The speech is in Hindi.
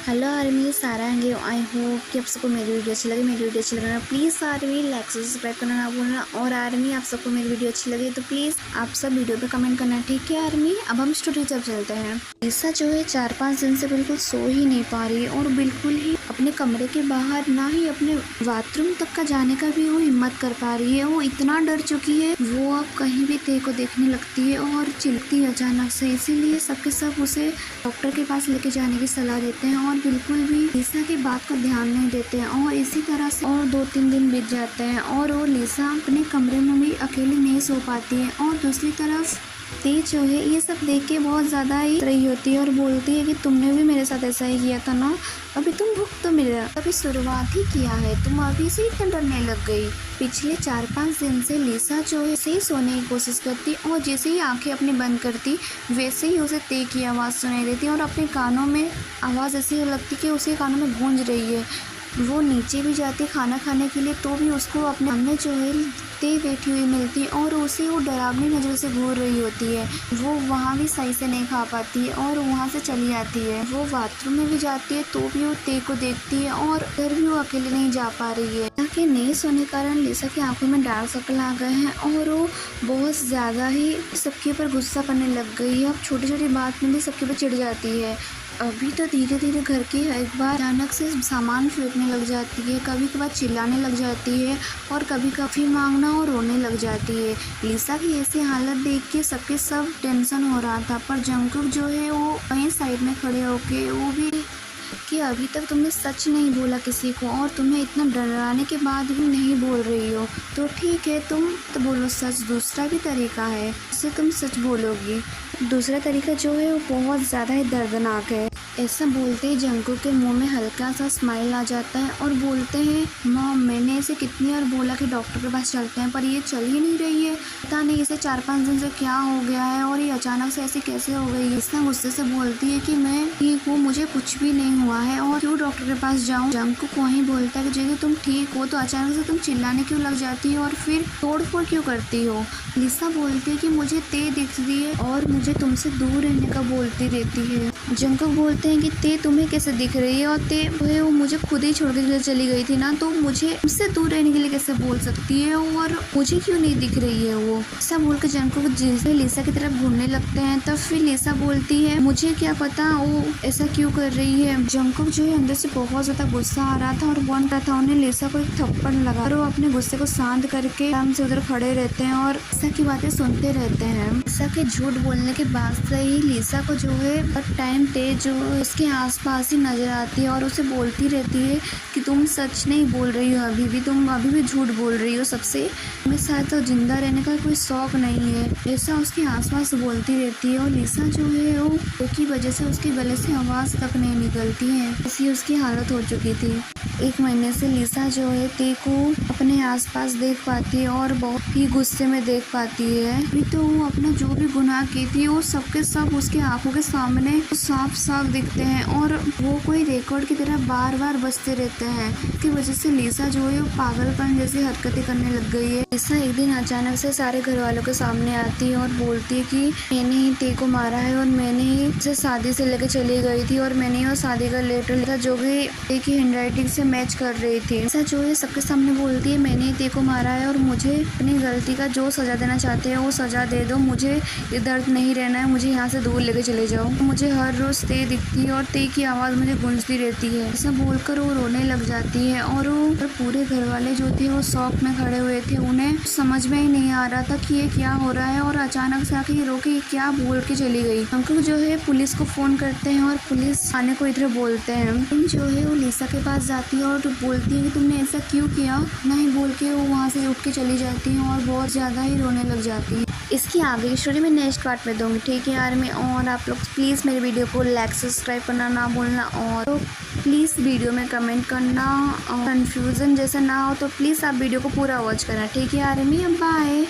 हेलो आर्मी, सारा है। आई होप कि आप सबको मेरी वीडियो अच्छी लगी। मेरी वीडियो अच्छी लगना प्लीज़ आर्मी लाइक से सब्सक्राइब करना ना भूलना। और आर्मी आप सबको मेरी वीडियो अच्छी लगी तो प्लीज़ आप सब वीडियो पे कमेंट करना, ठीक है आर्मी। अब हम स्टोरी जब चलते हैं। लिसा जो है 4-5 दिन से बिल्कुल सो ही नहीं पा रही है और बिल्कुल ही अपने कमरे के बाहर ना ही अपने बाथरूम तक का जाने का भी वो हिम्मत कर पा रही है। वो इतना डर चुकी है, वो अब कहीं भी तेरे को देखने लगती है और चिल्लाती है अचानक से। इसीलिए सबके सब उसे डॉक्टर के पास लेके जाने की सलाह देते हैं और बिल्कुल भी लिसा की बात को ध्यान नहीं देते हैं। और इसी तरह से और 2-3 दिन बीत जाते हैं और वो लिसा अपने कमरे में भी अकेले नहीं सो पाती है। और दूसरी तरफ तेज जो है ये सब देख के बहुत ज़्यादा ही रही होती है और बोलती है कि तुमने भी मेरे साथ ऐसा ही किया था ना, अभी तुम भुगत तो मिल रहा, अभी शुरुआत ही किया है, तुम अभी से इतना डरने लग गई। पिछले 4-5 दिन से लिसा जो है सही सोने की कोशिश करती और जैसे ही आंखें अपनी बंद करती वैसे ही उसे तेज की आवाज़ सुनाई देती और अपने कानों में आवाज़ ऐसी लगती कि उसके कानों में गूंज रही है। वो नीचे भी जाती खाना खाने के लिए तो भी उसको अपने सामने जो है ते बैठी हुई मिलती और उसे वो डरावनी नज़र से घूर रही होती है। वो वहाँ भी सही से नहीं खा पाती है और वहाँ से चली आती है। वो बाथरूम में भी जाती है तो भी वो ते को देखती है और फिर भी वो अकेले नहीं जा पा रही है। ताकि नहीं सोने के कारण लिसा की आंखों में डार्क सर्कल आ गए हैं और वो बहुत ज़्यादा ही सबके ऊपर गुस्सा करने लग गई है। अब छोटी छोटी बात में भी सबके ऊपर चिढ़ जाती है। अभी तो धीरे धीरे घर की एक बार अचानक से सामान फेंकने लग जाती है, कभी कभार चिल्लाने लग जाती है और कभी कभी मांगना और रोने लग जाती है। लिसा की ऐसी हालत देख के सबके सब टेंशन हो रहा था, पर जंगकुक जो है वो वहीं साइड में खड़े होके वो भी कि अभी तक तुमने सच नहीं बोला किसी को और तुम्हें इतना डराने के बाद भी नहीं बोल रही हो, तो ठीक है तुम तो बोलो सच। दूसरा भी तरीका है जिससे तुम सच बोलोगी। दूसरा तरीका जो है वो बहुत ज़्यादा ही दर्दनाक है। ऐसा बोलते ही जंगकुक के मुंह में हल्का सा स्माइल आ जाता है और बोलते हैं मॉम, मैंने इसे कितनी बार बोला कि डॉक्टर के पास चलते हैं पर ये चल ही नहीं रही है। पता नहीं इसे 4-5 दिन से क्या हो गया है और ये अचानक से ऐसे कैसे हो गई है। इतना गुस्से से बोलती है कि मैं ठीक हूँ, मुझे कुछ भी नहीं हुआ है और क्यों डॉक्टर के पास जाऊँ। जंगकुक वहीं बोलता है कि यदि तुम ठीक हो तो अचानक से तुम चिल्लाने क्यों लग जाती हो और फिर तोड़-फोड़ क्यों करती हो। लिसा बोलती है कि मुझे ते दिख रही है और मुझे तुमसे दूर रहने का बोलती रहती है। जंगकुक बोलते हैं कि ते तुम्हें कैसे दिख रही है और ते वो मुझे खुद ही छोड़ के चली गई थी ना, तो मुझे उससे दूर रहने के लिए कैसे बोल सकती है और मुझे क्यों नहीं दिख रही है वो। ऐसा बोल के जंगकुक जैसे लिसा की तरफ घूरने लगते हैं तब फिर लिसा बोलती है मुझे क्या पता वो ऐसा क्यों कर रही है। जंगकुक जो है अंदर से बहुत ज़्यादा गुस्सा आ रहा था और बोल रहा था उन्हें लिसा को एक थप्पड़ लगा और वो अपने गुस्से को शांत करके आराम से उधर खड़े रहते हैं और लिसा की बातें सुनते रहते हैं। लिसा के झूठ बोलने के बाद से ही लिसा को जो है हर टाइम तेज जो उसके आसपास ही नजर आती है और उसे बोलती रहती है कि तुम सच नहीं बोल रही हो, तुम अभी भी झूठ बोल रही हो सबसे, तुम्हें शायद तो जिंदा रहने का कोई शौक नहीं है। ऐसा उसके आसपास बोलती रहती है और लिसा जो है वो की वजह से उसके गले से आवाज़ तक नहीं निकलती है, ऐसी उसकी हालत हो चुकी थी। 1 महीने से लिसा जो है ते को अपने आसपास देख पाती है और बहुत ही गुस्से में देख पाती है। अभी तो वो अपना जो भी गुनाह की थी वो सबके सब उसके आंखों के सामने साफ साफ दिखते हैं और वो कोई रिकॉर्ड की तरह बार बार बजते रहते हैं। इसकी वजह से लिसा जो है वो पागलपन जैसी हरकतें करने लग गई है। लिसा एक दिन अचानक से सारे घर वालों के सामने आती है और बोलती है कि मैंने ही ते को मारा है और मैंने ही उसे शादी से लेकर चली गई थी और मैंने ही शादी का लेटर लिखा जो भी एक ही हैंडराइटिंग से मैच कर रही थी। लिसा जो है सबके सामने बोलती है मैंने ही ते को मारा है और मुझे अपनी गलती का जो सजा देना चाहते हैं वो सजा दे दो, मुझे ये दर्द नहीं रहना है, मुझे यहाँ से दूर लेके चले जाओ। मुझे हर रोज ते दिखती है और ते की आवाज़ मुझे गूंजती रहती है। ऐसा बोलकर वो रोने लग जाती है और वो पूरे घर वाले जो थे वो शौक में खड़े हुए थे। उन्हें समझ में ही नहीं आ रहा था कि ये क्या हो रहा है और अचानक से आके ये रोके क्या बोल के चली गई। अंकल जो है पुलिस को फ़ोन करते हैं और पुलिस आने को इधर बोलते हैं। तुम जो है वो लिसा के पास जाती है और बोलती है कि तुमने ऐसा क्यों किया, नहीं बोल के वो वहाँ से उठ के चली जाती है और बहुत ज़्यादा ही रोने लग जाती है। इसकी आगे की स्टोरी मैं नेक्स्ट पार्ट में दूंगी, ठीक है यार में। और आप लोग प्लीज़ मेरे वीडियो को लाइक सब्सक्राइब करना ना भूलना और तो प्लीज़ वीडियो में कमेंट करना और कन्फ्यूज़न जैसा ना हो तो प्लीज़ आप वीडियो को पूरा वॉच करना, ठीक है यार में। बाय।